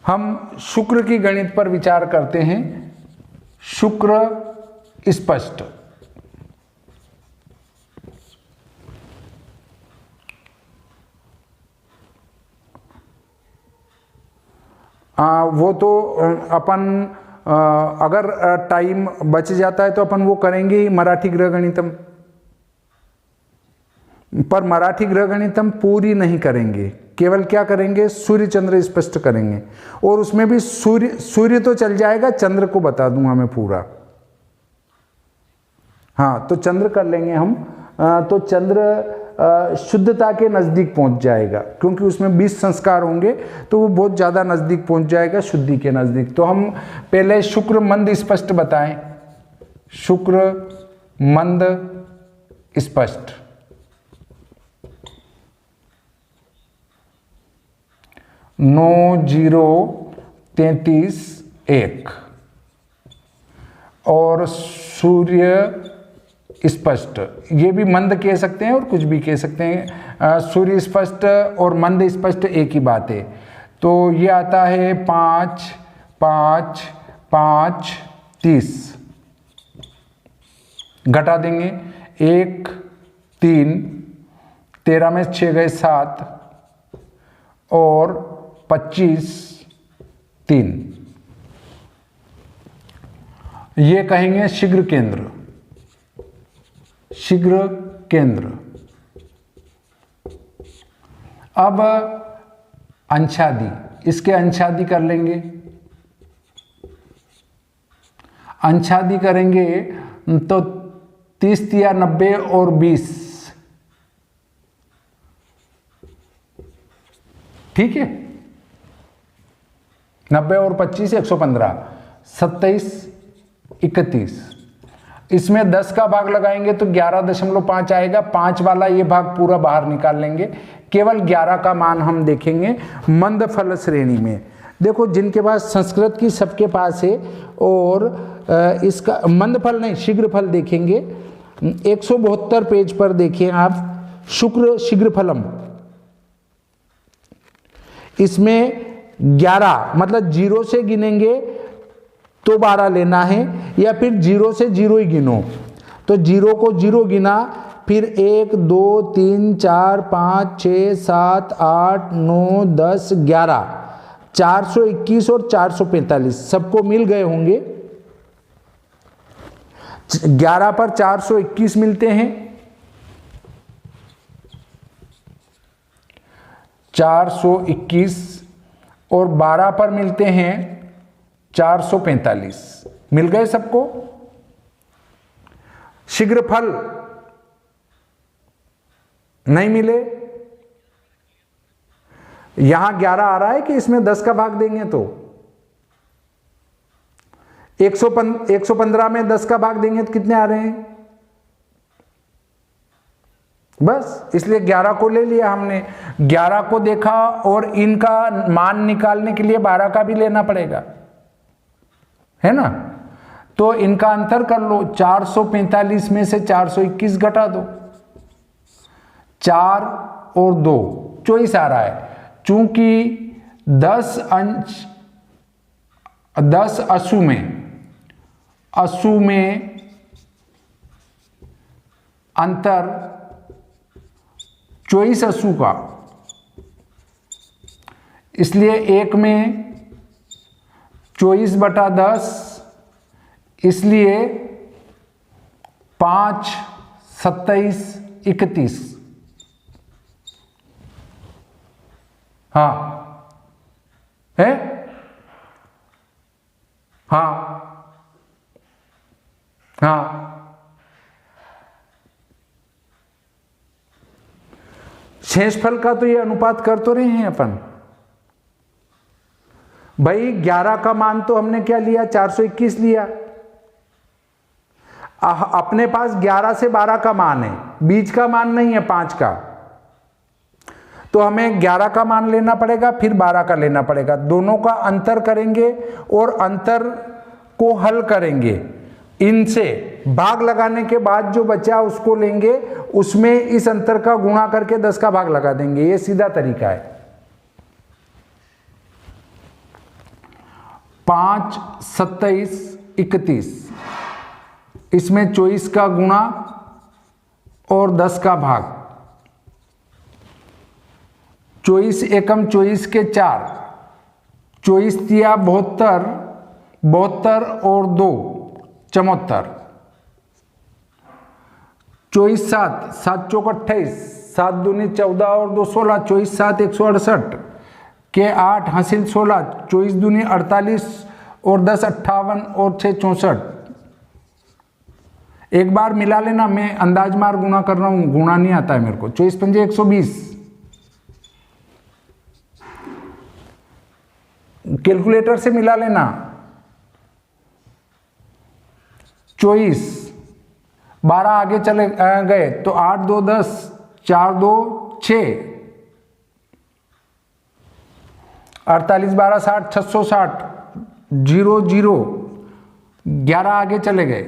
हम शुक्र की गणित पर विचार करते हैं। शुक्र स्पष्ट, वो तो अपन अगर टाइम बच जाता है तो अपन वो करेंगे ही मराठी ग्रह गणितम, पर मराठी ग्रह गणितम पूरी नहीं करेंगे, केवल क्या करेंगे, सूर्य चंद्र स्पष्ट करेंगे। और उसमें भी सूर्य तो चल जाएगा, चंद्र को बता दूंगा मैं पूरा। हाँ, तो चंद्र कर लेंगे हम। तो चंद्र शुद्धता के नज़दीक पहुंच जाएगा, क्योंकि उसमें 20 संस्कार होंगे तो वो बहुत ज़्यादा नज़दीक पहुंच जाएगा शुद्धि के नज़दीक। तो हम पहले शुक्र मंद स्पष्ट बताएं। शुक्र मंद स्पष्ट, 9 0 33 1। और सूर्य स्पष्ट, ये भी मंद कह सकते हैं और कुछ भी कह सकते हैं। सूर्य स्पष्ट और मंद स्पष्ट एक ही बात है। तो ये आता है 5 5 5 30, घटा देंगे 1 3, 13 में 6 गए 7 और 25 3। ये कहेंगे शीघ्र केंद्र, शीघ्र केंद्र। अब अंशादि, इसके अंशादि कर लेंगे। अंशादि करेंगे तो 30 या 90 और 20, ठीक है। 90 और 25 115, 27 31। इसमें 10 का भाग लगाएंगे तो 11.5 आएगा। 5 वाला ये भाग पूरा बाहर निकाल लेंगे, केवल 11 का मान हम देखेंगे मंद फल श्रेणी में। देखो, जिनके पास संस्कृत की सबके पास है, और इसका मंद फल नहीं शीघ्र फल देखेंगे। 172 पेज पर देखें आप, शुक्र शीघ्र फलम। इसमें 11 मतलब 0 से गिनेंगे तो 12 लेना है, या फिर 0 से 0 ही गिनो। तो 0 को 0 गिना, फिर 1 2 3 4 5 6 7 8 9 10 11, 421 और 445 सबको मिल गए होंगे। 11 पर 421 मिलते हैं, 421 और 12 पर मिलते हैं 445, मिल गए सबको। शीघ्र फल नहीं मिले। यहां 11 आ रहा है कि इसमें 10 का भाग देंगे तो 115 में 10 का भाग देंगे तो कितने आ रहे हैं, बस। इसलिए 11 को ले लिया हमने, 11 को देखा, और इनका मान निकालने के लिए 12 का भी लेना पड़ेगा, है ना। तो इनका अंतर कर लो, 445 में से 421 घटा दो, 4 और 2 24 आ रहा है। चूंकि 10 असु में अंतर 24 असु का, इसलिए एक में 24/10, इसलिए 5 27 31। हाँ है, हाँ हाँ। शेषफल का तो ये अनुपात कर तो रहे हैं अपन भाई। 11 का मान तो हमने क्या लिया, 421 लिया। अपने पास 11 से 12 का मान है, बीच का मान नहीं है 5 का। तो हमें 11 का मान लेना पड़ेगा, फिर 12 का लेना पड़ेगा। दोनों का अंतर करेंगे और अंतर को हल करेंगे। इनसे भाग लगाने के बाद जो बचा उसको लेंगे, उसमें इस अंतर का गुणा करके 10 का भाग लगा देंगे। ये सीधा तरीका है। 5, 27, 31, इसमें 24 का गुणा और 10 का भाग। 24 एकम 24 के 4, 24 दिया 72, 72 और 2 74, 24 7, 7 चौक 28, 7 दूनी 14 और 2 16, 24 7 168 के 8 हासिल 16, 24 दूनी 48 और 10 58 और 6 64। एक बार मिला लेना, मैं अंदाज मार गुना कर रहा हूं, गुणा नहीं आता है मेरे को। 24 पंजे 120, कैलकुलेटर से मिला लेना। 24 12 आगे चले गए तो 8 2 10, 4 2 6, 48 12 60, 660, 0 0, 11 आगे चले गए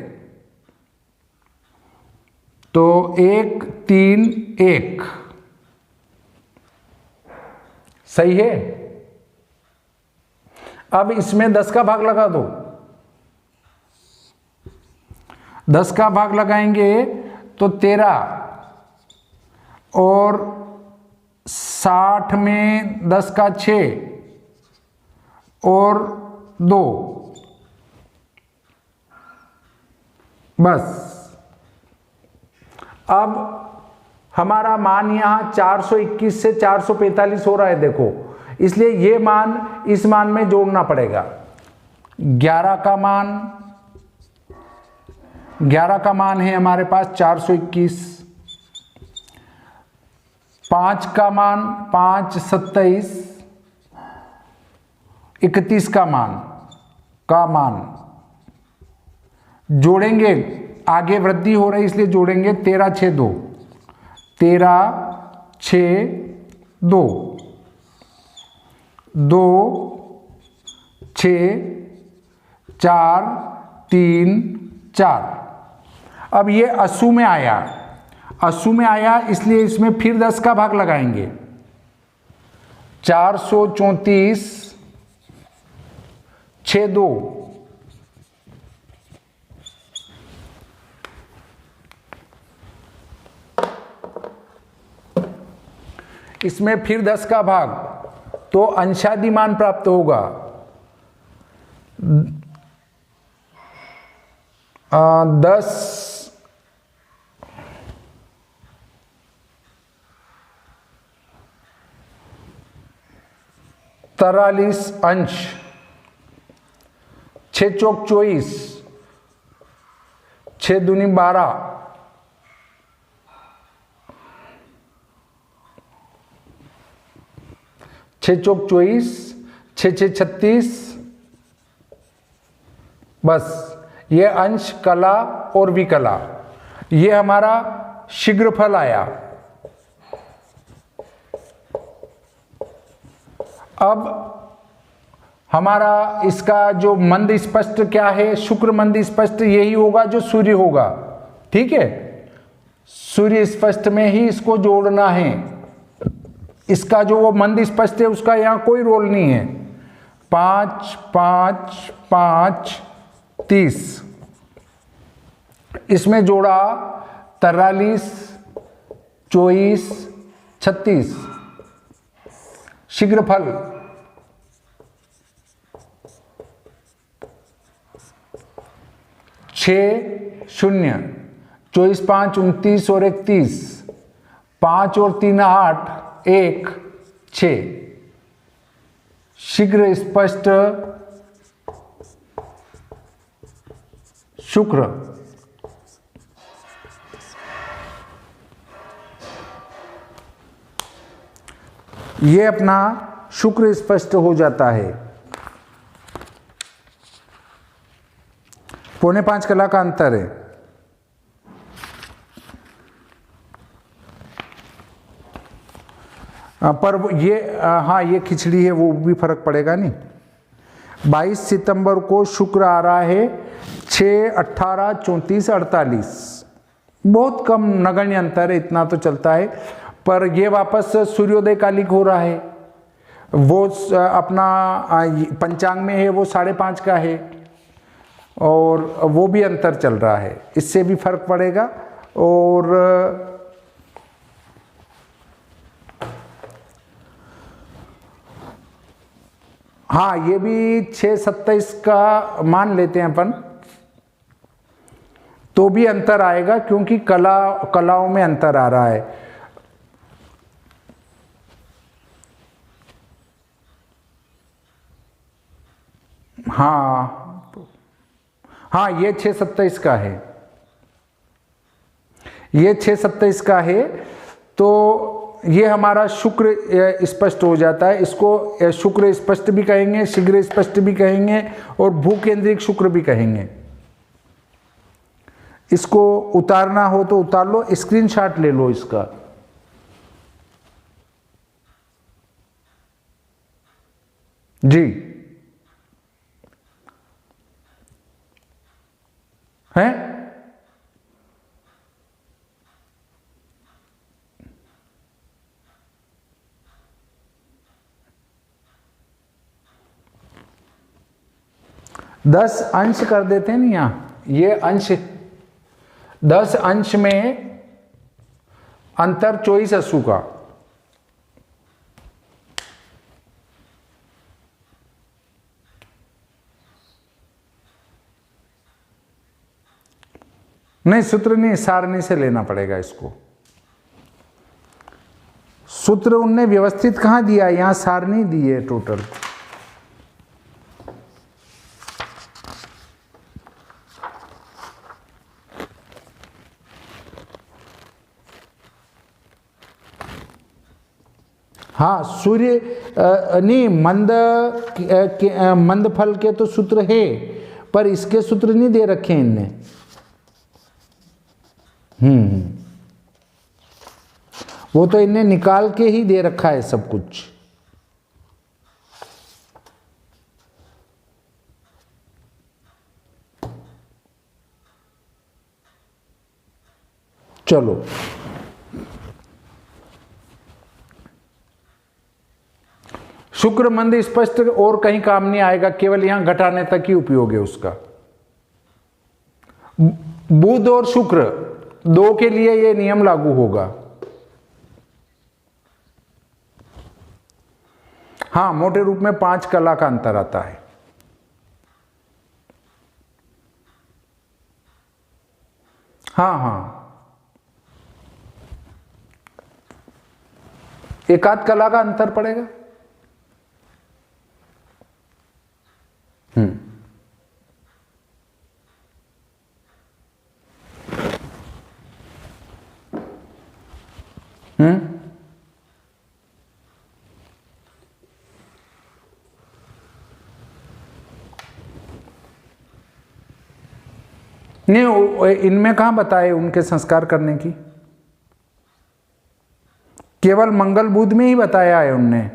तो 1 3 1, सही है। अब इसमें 10 का भाग लगा दो। 10 का भाग लगाएंगे तो 13 और 60 में 10 का 6 और 2, बस। अब हमारा मान यहां 421 से 445 हो रहा है, देखो, इसलिए ये मान इस मान में जोड़ना पड़ेगा। 11 का मान है हमारे पास 421, 5 का मान 5 27, 31 का मान जोड़ेंगे, आगे वृद्धि हो रही इसलिए जोड़ेंगे। 13 6 2, 13 6 2, 2 6 4 3 4। अब ये 80 में आया, 80 में आया इसलिए इसमें फिर 10 का भाग लगाएंगे। 434 6 2, इसमें फिर 10 का भाग, तो अंशादि मान प्राप्त होगा। 10 43 अंश, 6 चौक 24, 6 दूनी 12, 6 चौक 24, 6 6 36, बस। ये अंश, कला और विकला, ये हमारा शीघ्रफल आया। अब हमारा इसका जो मंद स्पष्ट क्या है, शुक्र मंद स्पष्ट यही होगा जो सूर्य होगा, ठीक है। सूर्य स्पष्ट में ही इसको जोड़ना है। इसका जो वो मंद स्पष्ट है उसका यहां कोई रोल नहीं है। 5 5 5 30, इसमें जोड़ा 43 24 36, शीघ्रफल 6 0, 24 5 29 और 31, 5 और 3 8 1 6, शीघ्र स्पष्ट शुक्र। ये अपना शुक्र स्पष्ट हो जाता है। 4.25 कला का अंतर है। पर ये हाँ, ये खिचड़ी है, वो भी फर्क पड़ेगा नहीं। 22 सितंबर को शुक्र आ रहा है 6 18 34 48, बहुत कम नगण्य अंतर है, इतना तो चलता है। पर ये वापस सूर्योदय कालिक हो रहा है। वो अपना पंचांग में है वो 5.5 का है, और वो भी अंतर चल रहा है, इससे भी फर्क पड़ेगा। और हाँ, ये भी 6:27 का मान लेते हैं अपन, तो भी अंतर आएगा, क्योंकि कलाओं में अंतर आ रहा है। हाँ हाँ, ये 6:27 का है, ये 6:27 का है, तो ये हमारा शुक्र स्पष्ट हो जाता है। इसको शुक्र स्पष्ट भी कहेंगे, शीघ्र स्पष्ट भी कहेंगे, और भूकेंद्रिक शुक्र भी कहेंगे। इसको उतारना हो तो उतार लो, स्क्रीनशॉट ले लो इसका। जी है, दस अंश कर देते हैं ना यहाँ, ये अंश 10 अंश में अंतर 24 अस्सू का। नहीं, सूत्र नहीं, सारणी से लेना पड़ेगा इसको। सूत्र उनने व्यवस्थित कहाँ दिया, यहां सारणी दी है टोटल। हाँ, सूर्य नहीं, मंद फल के तो सूत्र है, पर इसके सूत्र नहीं दे रखे इनने। वो तो इनने निकाल के ही दे रखा है सब कुछ। चलो, शुक्र मंद स्पष्ट और कहीं काम नहीं आएगा, केवल यहां घटाने तक ही उपयोग है उसका। बुध और शुक्र दो के लिए यह नियम लागू होगा। हाँ, मोटे रूप में 5 कला का अंतर आता है। हाँ हाँ, एक आध कला का अंतर पड़ेगा। नहीं, इनमें कहां बताए उनके संस्कार करने की, केवल मंगल बुध में ही बताया है उनने।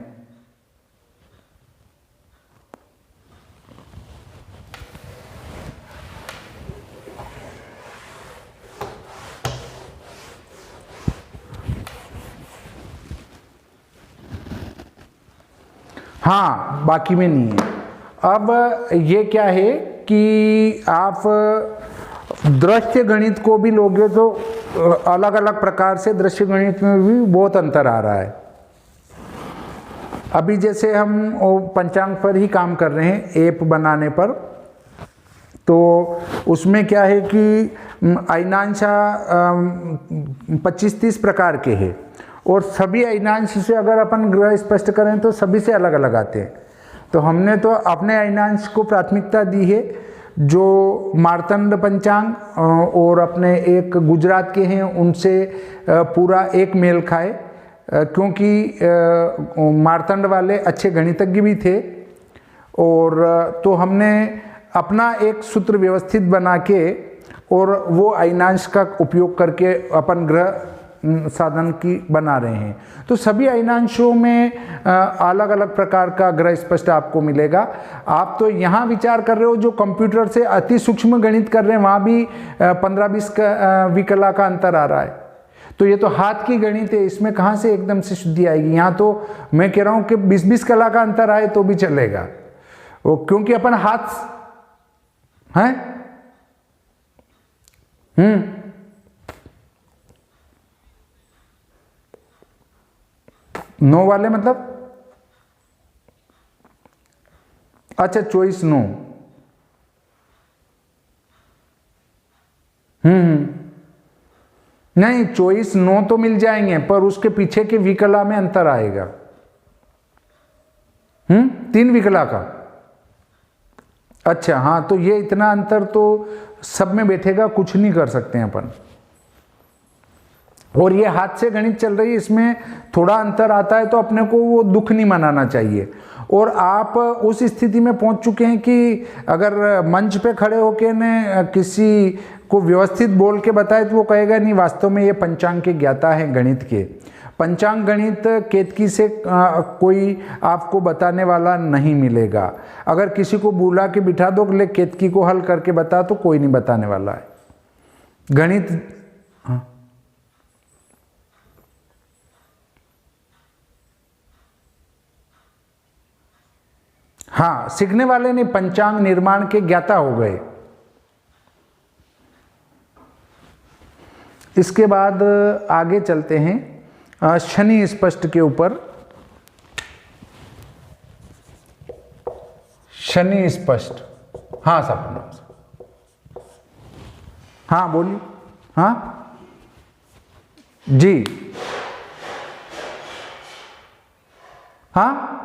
हाँ, बाकी में नहीं है। अब ये क्या है कि आप दृश्य गणित को भी लोगे तो अलग अलग प्रकार से दृश्य गणित में भी बहुत अंतर आ रहा है। अभी जैसे हम पंचांग पर ही काम कर रहे हैं, ऐप बनाने पर, तो उसमें क्या है कि अयनांशा 25-30 प्रकार के हैं, और सभी अयनांश से अगर अपन ग्रह स्पष्ट करें तो सभी से अलग अलग आते हैं। तो हमने तो अपने अयनांश को प्राथमिकता दी है, जो मार्तंड पंचांग और अपने एक गुजरात के हैं उनसे पूरा एक मेल खाए, क्योंकि मार्तंड वाले अच्छे गणितज्ञ भी थे। और तो हमने अपना एक सूत्र व्यवस्थित बना के और वो अयनांश का उपयोग करके अपन ग्रह साधन की बना रहे हैं। तो सभी अयनांशों में अलग अलग प्रकार का ग्रह स्पष्ट आपको मिलेगा। आप तो यहाँ विचार कर रहे हो जो कंप्यूटर से अति सूक्ष्म गणित कर रहे हैं, वहाँ भी 15-20 विकला का अंतर आ रहा है। तो ये तो हाथ की गणित है, इसमें कहाँ से एकदम से शुद्धि आएगी। यहाँ तो मैं कह रहा हूँ कि 20-20 कला का अंतर आए तो भी चलेगा, वो क्योंकि अपन हाथ है। 9 वाले मतलब अच्छा चॉइस 9। नहीं, चॉइस 9 तो मिल जाएंगे पर उसके पीछे के विकला में अंतर आएगा। 3 विकला का। अच्छा हाँ, तो ये इतना अंतर तो सब में बैठेगा, कुछ नहीं कर सकते हैं अपन। और ये हाथ से गणित चल रही है, इसमें थोड़ा अंतर आता है तो अपने को वो दुख नहीं मनाना चाहिए। और आप उस स्थिति में पहुंच चुके हैं कि अगर मंच पे खड़े होके ने किसी को व्यवस्थित बोल के बताए तो वो कहेगा नहीं, वास्तव में ये पंचांग के ज्ञाता हैं गणित के। पंचांग गणित केतकी से कोई आपको बताने वाला नहीं मिलेगा। अगर किसी को बुला के बिठा दो ले केतकी को हल करके बता, तो कोई नहीं बताने वाला है गणित। हाँ, सीखने वाले नहीं, पंचांग निर्माण के ज्ञाता हो गए। इसके बाद आगे चलते हैं शनि स्पष्ट के ऊपर। शनि स्पष्ट, हाँ सपना, हाँ बोलिए। हाँ जी, हाँ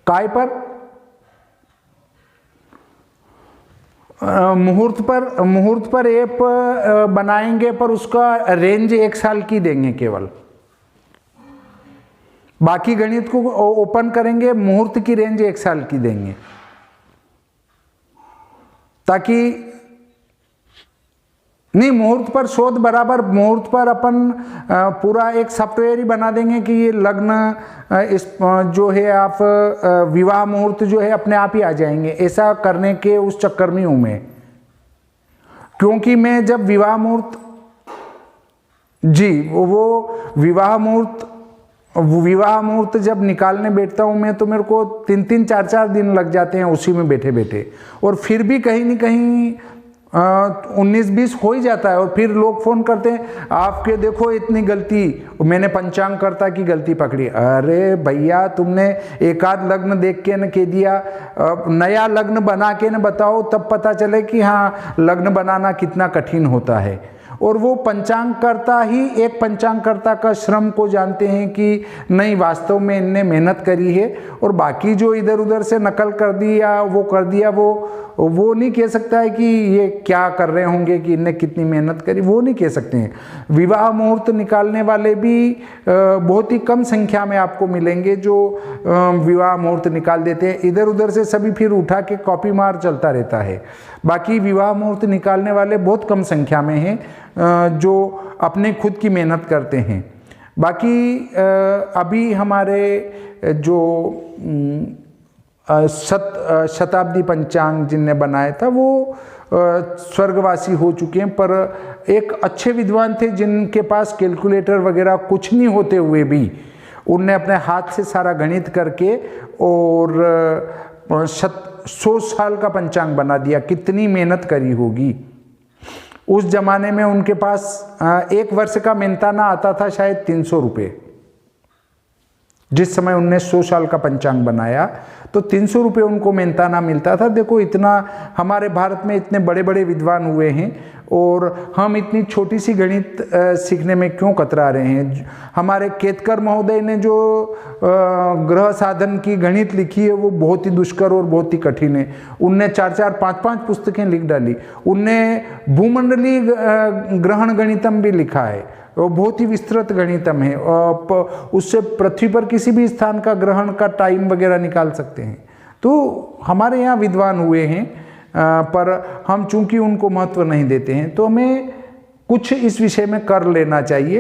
काय पर मुहूर्त पर ऐप बनाएंगे पर उसका रेंज 1 साल की देंगे केवल। बाकी गणित को ओपन करेंगे, मुहूर्त की रेंज 1 साल की देंगे, ताकि नहीं मुहूर्त पर शोध बराबर, मुहूर्त पर अपन पूरा एक सॉफ्टवेयर ही बना देंगे कि ये लग्न इस जो है आप विवाह मुहूर्त जो है अपने आप ही आ जाएंगे। ऐसा करने के उस चक्कर में हूं मैं, क्योंकि मैं जब विवाह मुहूर्त जी वो विवाह मुहूर्त जब निकालने बैठता हूं मैं, तो मेरे को 3-3 4-4 दिन लग जाते हैं उसी में बैठे बैठे, और फिर भी कहीं न कहीं 19-20 हो ही जाता है। और फिर लोग फोन करते हैं आपके देखो इतनी गलती, मैंने पंचांगकर्ता की गलती पकड़ी। अरे भैया, तुमने एक आध लग्न देख के न कह दिया, नया लग्न बना के न बताओ, तब पता चले कि हाँ लग्न बनाना कितना कठिन होता है। और वो पंचांगकर्ता ही एक पंचांगकर्ता का श्रम को जानते हैं कि नहीं वास्तव में इनने मेहनत करी है, और बाकी जो इधर उधर से नकल कर दी या वो कर दिया, वो नहीं कह सकता है कि ये क्या कर रहे होंगे, कि इनने कितनी मेहनत करी, वो नहीं कह सकते हैं। विवाह मुहूर्त निकालने वाले भी बहुत ही कम संख्या में आपको मिलेंगे जो विवाह मुहूर्त निकाल देते हैं। इधर उधर से सभी फिर उठा के कॉपी मार चलता रहता है। बाकी विवाह मुहूर्त निकालने वाले बहुत कम संख्या में हैं जो अपने खुद की मेहनत करते हैं। बाकी अभी हमारे जो शताब्दी पंचांग जिनने बनाया था वो स्वर्गवासी हो चुके हैं, पर एक अच्छे विद्वान थे जिनके पास कैलकुलेटर वगैरह कुछ नहीं होते हुए भी उनने अपने हाथ से सारा गणित करके और 100 साल का पंचांग बना दिया। कितनी मेहनत करी होगी। उस जमाने में उनके पास 1 वर्ष का मेहनताना आता था शायद 300 रुपये। जिस समय उनने 100 साल का पंचांग बनाया तो 300 रुपये उनको मेहनताना मिलता था। देखो इतना हमारे भारत में इतने बड़े बड़े विद्वान हुए हैं और हम इतनी छोटी सी गणित सीखने में क्यों कतरा रहे हैं। हमारे केतकर महोदय ने जो ग्रह साधन की गणित लिखी है वो बहुत ही दुष्कर और बहुत ही कठिन है। उनने 4-4 5-5 पुस्तकें लिख डाली। उनने भूमंडलीय ग्रहण गणितम भी लिखा है, वो बहुत ही विस्तृत गणितम है। उससे पृथ्वी पर किसी भी स्थान का ग्रहण का टाइम वगैरह निकाल सकते हैं। तो हमारे यहाँ विद्वान हुए हैं, पर हम चूंकि उनको महत्व नहीं देते हैं तो हमें कुछ इस विषय में कर लेना चाहिए।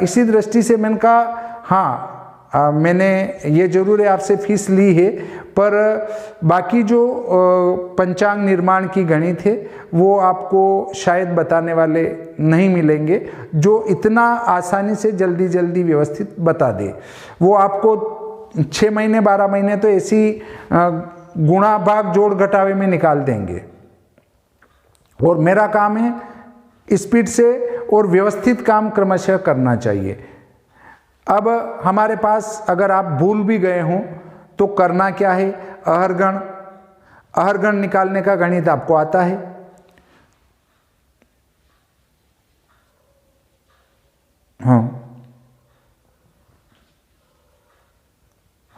इसी दृष्टि से मैंने कहा हाँ मैंने ये जरूर है आपसे फीस ली है, पर बाकी जो पंचांग निर्माण की गणित है वो आपको शायद बताने वाले नहीं मिलेंगे जो इतना आसानी से जल्दी जल्दी व्यवस्थित बता दे। वो आपको 6 महीने 12 महीने तो ऐसी गुणा भाग जोड़ घटावे में निकाल देंगे। और मेरा काम है स्पीड से और व्यवस्थित काम क्रमशः करना चाहिए। अब हमारे पास अगर आप भूल भी गए हों तो करना क्या है, अहरगण निकालने का गणित आपको आता है। हाँ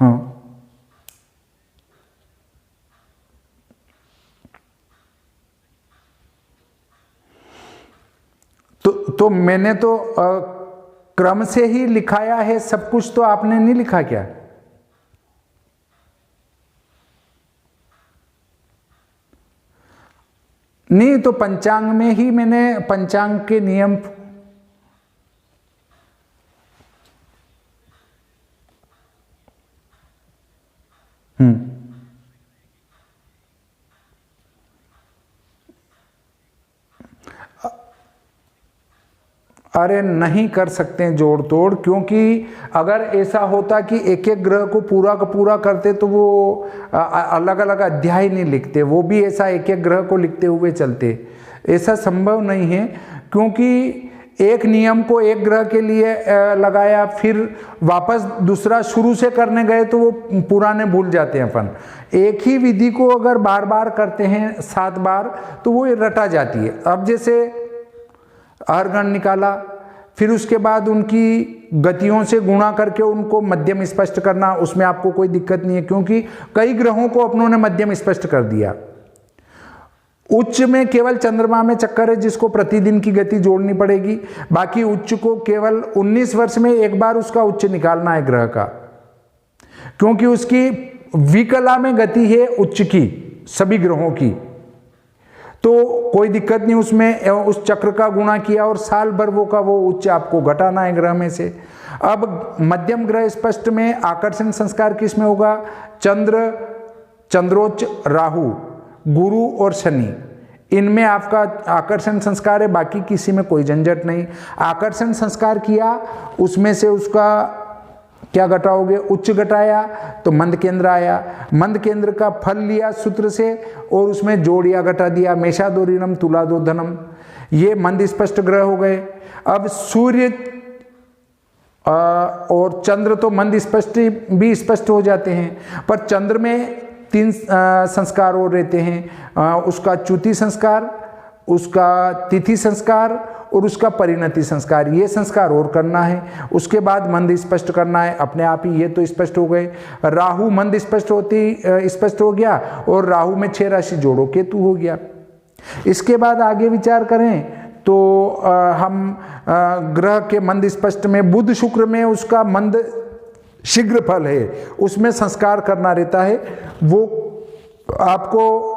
हाँ, तो मैंने तो क्रम से ही लिखाया है सब कुछ, तो आपने नहीं लिखा क्या? नहीं, तो पंचांग में ही मैंने पंचांग के नियम अरे नहीं कर सकते हैं जोड़ तोड़, क्योंकि अगर ऐसा होता कि एक एक ग्रह को पूरा का पूरा करते तो वो अलग अलग अध्याय नहीं लिखते, वो भी ऐसा एक एक ग्रह को लिखते हुए चलते। ऐसा संभव नहीं है, क्योंकि एक नियम को एक ग्रह के लिए लगाया, फिर वापस दूसरा शुरू से करने गए तो वो पुराने भूल जाते हैं अपन। एक ही विधि को अगर बार बार करते हैं 7 बार तो वो रटा जाती है। अब जैसे अहरगण निकाला, फिर उसके बाद उनकी गतियों से गुणा करके उनको मध्यम स्पष्ट करना, उसमें आपको कोई दिक्कत नहीं है, क्योंकि कई ग्रहों को अपनों ने मध्यम स्पष्ट कर दिया। उच्च में केवल चंद्रमा में चक्कर है जिसको प्रतिदिन की गति जोड़नी पड़ेगी, बाकी उच्च को केवल 19 वर्ष में एक बार उसका उच्च निकालना है ग्रह का, क्योंकि उसकी विकला में गति है उच्च की सभी ग्रहों की, तो कोई दिक्कत नहीं उसमें। उस चक्र का गुणा किया और साल भर वो का वो उच्च आपको घटाना है ग्रह में से। अब मध्यम ग्रह स्पष्ट में आकर्षण संस्कार किस में होगा? चंद्र, चंद्रोच्च, राहु, गुरु और शनि, इनमें आपका आकर्षण संस्कार है, बाकी किसी में कोई झंझट नहीं। आकर्षण संस्कार किया, उसमें से उसका क्या घटाओगे? उच्च घटाया तो मंद केंद्र आया, मंद केंद्र का फल लिया सूत्र से और उसमें जोड़िया घटा दिया, मेषादो ऋणम तुलादो धनम, ये मंद स्पष्ट ग्रह हो गए। अब सूर्य और चंद्र तो मंद स्पष्ट भी स्पष्ट हो जाते हैं, पर चंद्र में 3 संस्कार और रहते हैं, उसका च्युति संस्कार, उसका तिथि संस्कार और उसका परिणति संस्कार, ये संस्कार और करना है। उसके बाद मंद स्पष्ट करना है अपने आप ही, ये तो स्पष्ट हो गए। राहु मंद स्पष्ट हो गया और राहु में 6 राशि जोड़ो, केतु हो गया। इसके बाद आगे विचार करें तो हम ग्रह के मंद स्पष्ट में बुध शुक्र में उसका मंद शीघ्र फल है, उसमें संस्कार करना रहता है, वो आपको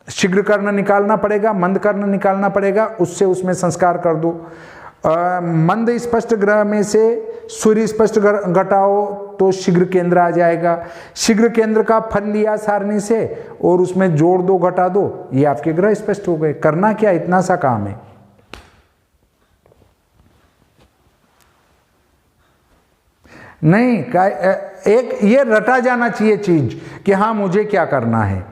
शीघ्र कर्ण निकालना पड़ेगा, मंद कर्ण निकालना पड़ेगा, उससे उसमें संस्कार कर दो। मंद स्पष्ट ग्रह में से सूर्य स्पष्ट घटाओ तो शीघ्र केंद्र आ जाएगा, शीघ्र केंद्र का फल लिया सारणी से और उसमें जोड़ दो घटा दो, ये आपके ग्रह स्पष्ट हो गए। करना क्या, इतना सा काम है। नहीं, एक ये रटा जाना चाहिए चीज कि हाँ मुझे क्या करना है।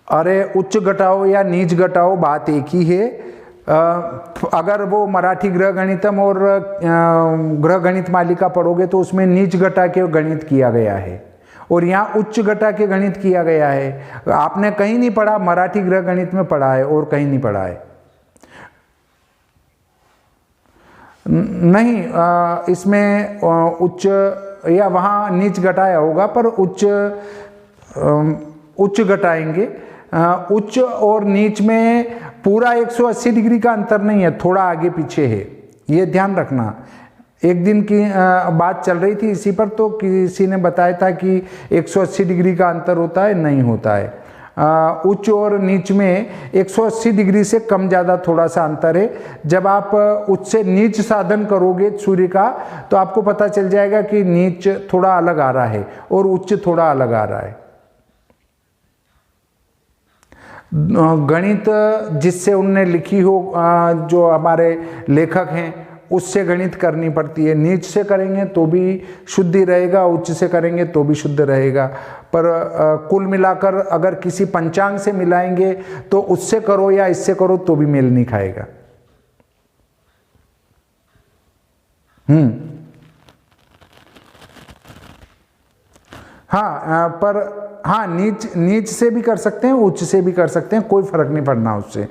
अरे उच्च घटाओ या नीच घटाओ बात एक ही है। अगर वो मराठी ग्रह गणितम और ग्रह गणित मालिका पढ़ोगे तो उसमें नीच घटा के गणित किया गया है और यहाँ उच्च घटा के गणित किया गया है। आपने कहीं नहीं पढ़ा, मराठी ग्रह गणित में पढ़ा है और कहीं नहीं पढ़ा है। नहीं, इसमें उच्च या वहाँ नीच घटाया होगा, पर उच्च घटाएंगे। उच्च और नीच में पूरा 180 डिग्री का अंतर नहीं है, थोड़ा आगे पीछे है, ये ध्यान रखना। एक दिन की बात चल रही थी इसी पर, तो किसी ने बताया था कि 180 डिग्री का अंतर होता है, नहीं होता है। उच्च और नीच में 180 डिग्री से कम ज़्यादा थोड़ा सा अंतर है। जब आप उच्च से नीच साधन करोगे सूर्य का, तो आपको पता चल जाएगा कि नीच थोड़ा अलग आ रहा है और उच्च थोड़ा अलग आ रहा है। गणित जिससे उनने लिखी हो, जो हमारे लेखक हैं, उससे गणित करनी पड़ती है। नीच से करेंगे तो भी शुद्धि रहेगा, उच्च से करेंगे तो भी शुद्ध रहेगा। पर कुल मिलाकर अगर किसी पंचांग से मिलाएंगे तो उससे करो या इससे करो तो भी मेल नहीं खाएगा। हाँ, पर हाँ, नीच से भी कर सकते हैं, उच्च से भी कर सकते हैं, कोई फर्क नहीं पड़ना उससे।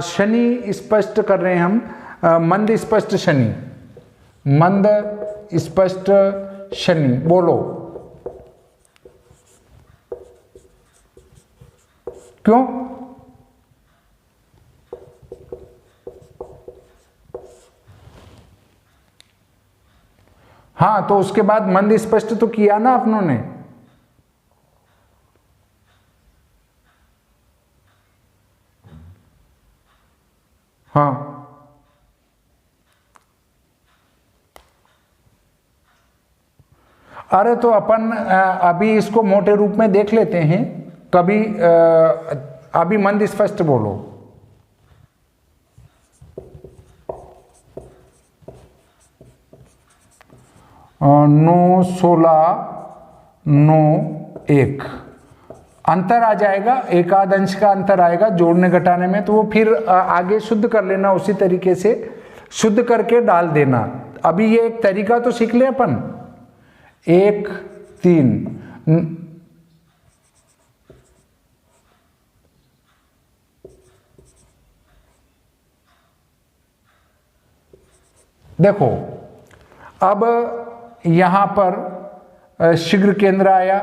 शनि स्पष्ट कर रहे हैं हम, मंद स्पष्ट शनि, मंद स्पष्ट शनि, बोलो क्यों? हाँ, तो उसके बाद मंद स्पष्ट तो किया ना अपनों ने। हाँ, अरे तो अपन अभी इसको मोटे रूप में देख लेते हैं। कभी अभी मंद स्पष्ट बोलो। 9, 16, 9, 1 अंतर आ जाएगा, एकाद अंश का अंतर आएगा जोड़ने घटाने में। तो वो फिर आगे शुद्ध कर लेना, उसी तरीके से शुद्ध करके डाल देना। अभी ये एक तरीका तो सीख ले अपन। 1, 3, देखो अब यहां पर शीघ्र केंद्र आया,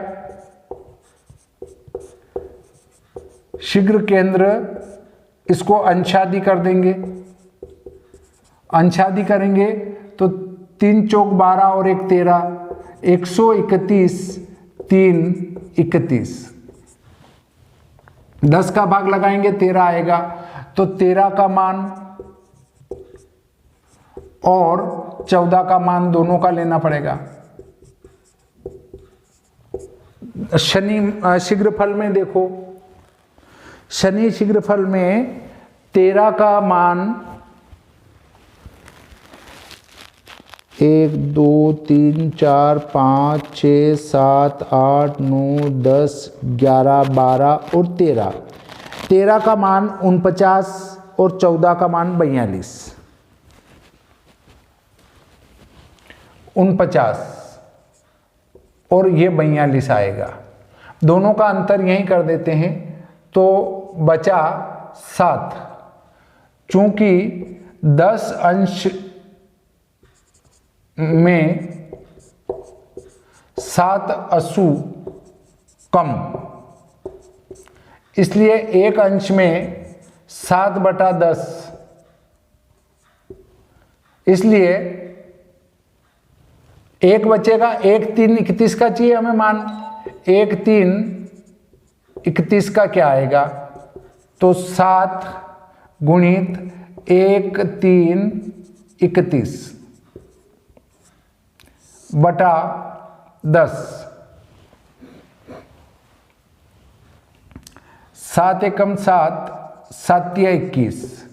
शीघ्र केंद्र, इसको अंशादि कर देंगे। अंशादि करेंगे तो 3 चौक 12 और 1 13, 131, 3 31। 10 का भाग लगाएंगे 13 आएगा, तो 13 का मान और 14 का मान दोनों का लेना पड़ेगा। शनि शीघ्रफल में देखो, शनि शीघ्रफल में 13 का मान 1 2 3 4 5 6 7 8 9 10 11 12 और 13। 13 का मान 49 और 14 का मान 42। 49 और ये 42 आएगा। दोनों का अंतर यहीं कर देते हैं तो बचा 7। चूंकि 10 अंश में 7 असु कम, इसलिए एक अंश में 7/10, इसलिए एक बचेगा। 1 3 31 का चाहिए हमें मान। 1 3 31 का क्या आएगा? तो 7 गुणित 1 3 31 बटा 10। 7 एकम 7, 7 या 21,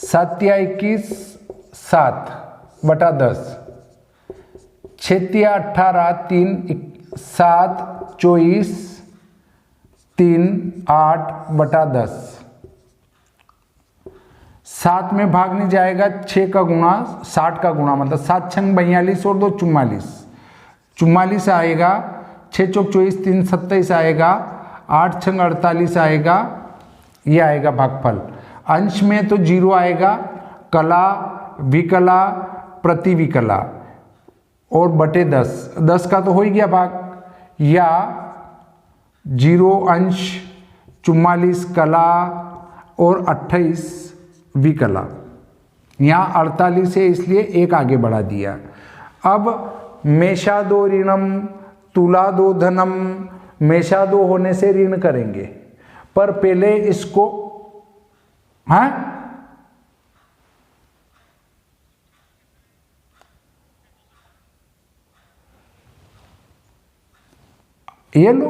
7 या 21 7 बटा 10। 6 या 18, 3 7 24 3 8 बटा 10। 7 में भाग नहीं जाएगा, 6 का गुणा 60 का गुणा, मतलब 7 छंग 42 और 2 44, 44 आएगा। 6 चौक 24, 3 27 आएगा। 8 छंग 48 आएगा। ये आएगा भागफल। अंश में तो 0 आएगा, कला विकला प्रतिविकला और बटे 10। 10 का तो हो ही गया भाग, या 0 अंश 44 कला और 28 विकला, यहाँ 48 है इसलिए एक आगे बढ़ा दिया। अब मेषादो ऋणम तुलादो धनम, मेषादो होने से ऋण करेंगे, पर पहले इसको ये लो,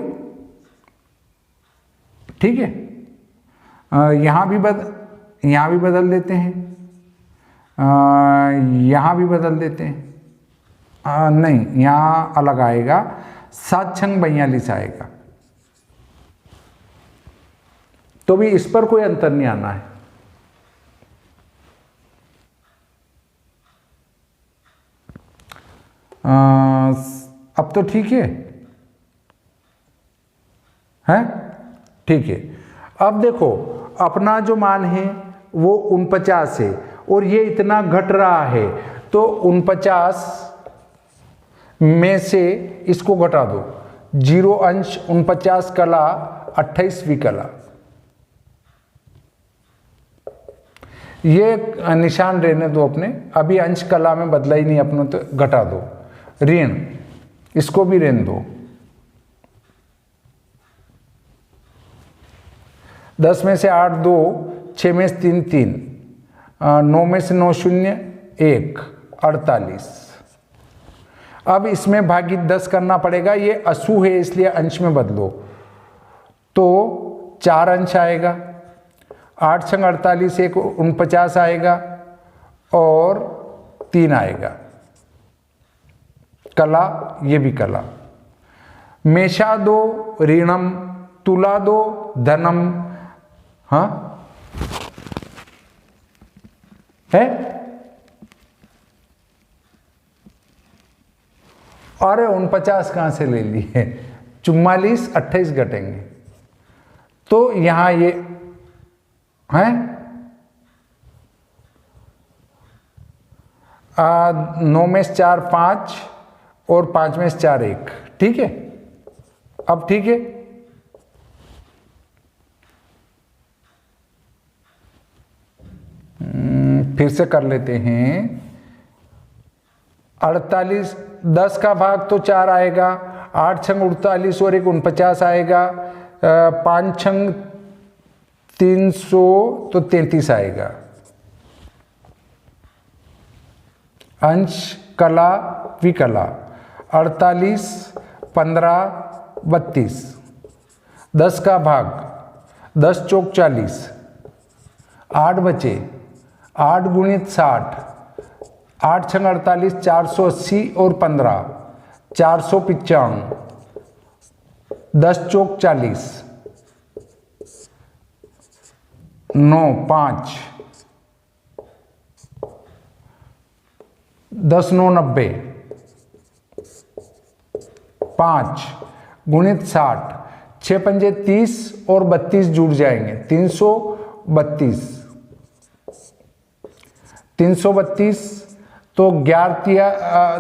ठीक है। यहाँ भी बदल देते हैं, यहाँ भी बदल देते हैं, नहीं यहाँ अलग आएगा, 7 छंग 42 आएगा, तो भी इस पर कोई अंतर नहीं आना है। अब तो ठीक है, हैं? ठीक है। अब देखो अपना जो मान है वो 49 है और ये इतना घट रहा है, तो 49 में से इसको घटा दो, 0 अंश 49 कला 28वीं कला, ये निशान रहने दो अपने, अभी अंश कला में बदला ही नहीं अपने, तो घटा दो। ऋण इसको भी रहने दो, 10 में से 8 2, 6 में से 3 3, 9 में से 9 0 1, 48। अब इसमें भागित 10 करना पड़ेगा, ये असु है इसलिए अंश में बदलो, तो 4 अंश आएगा, 8 छंग 48, 1 49 आएगा और 3 आएगा, कला, ये भी कला। मेषादो ऋणम तुलादो धनम, हाँ है, अरे 49 कहां से ले लिए, 44 28 घटेंगे, तो यहां ये है 9 में से 4 5 और 5 में से 4 1, ठीक है। अब ठीक है, फिर से कर लेते हैं। 48 10 का भाग तो 4 आएगा, 8 छंग 48 और 1 49 आएगा, 5 छंग 300 तो 33 आएगा, अंश कला विकला, 48 15 32, 10 का भाग 10 चौक 40, 8 बचे, 8 गुणित 60, 8 छंग 48 480 और 15 495, 10 चौक 40, 9 5, 10 9 90, 5 गुणित 60, 6 पंजे 30 और 32 जुड़ जाएंगे, 332, 332, तो 11 तिया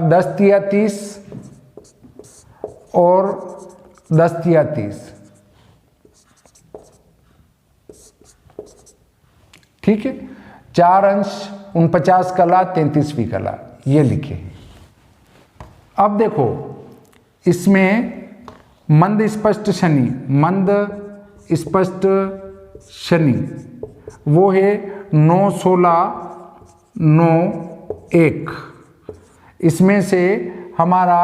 10 तिया 30 और 10 तिया 30, ठीक है। 4 अंश 49 कला 33वीं कला, ये लिखे। अब देखो इसमें मंद स्पष्ट शनि, मंद स्पष्ट शनि वो है 9 16 9 1, इसमें से हमारा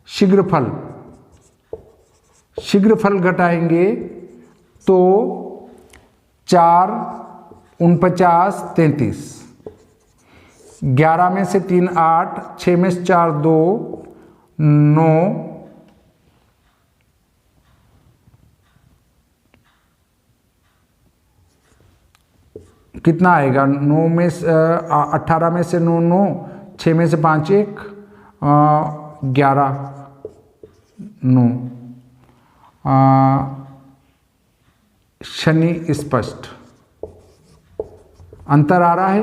शीघ्रफल घटाएंगे तो 4 49 33, 11 में से 3 8, 6 में से 4 2 9, कितना आएगा, 9 में से 18 में से 9 9, 6 में से 5 1, 11 9, शनि स्पष्ट, अंतर आ रहा है।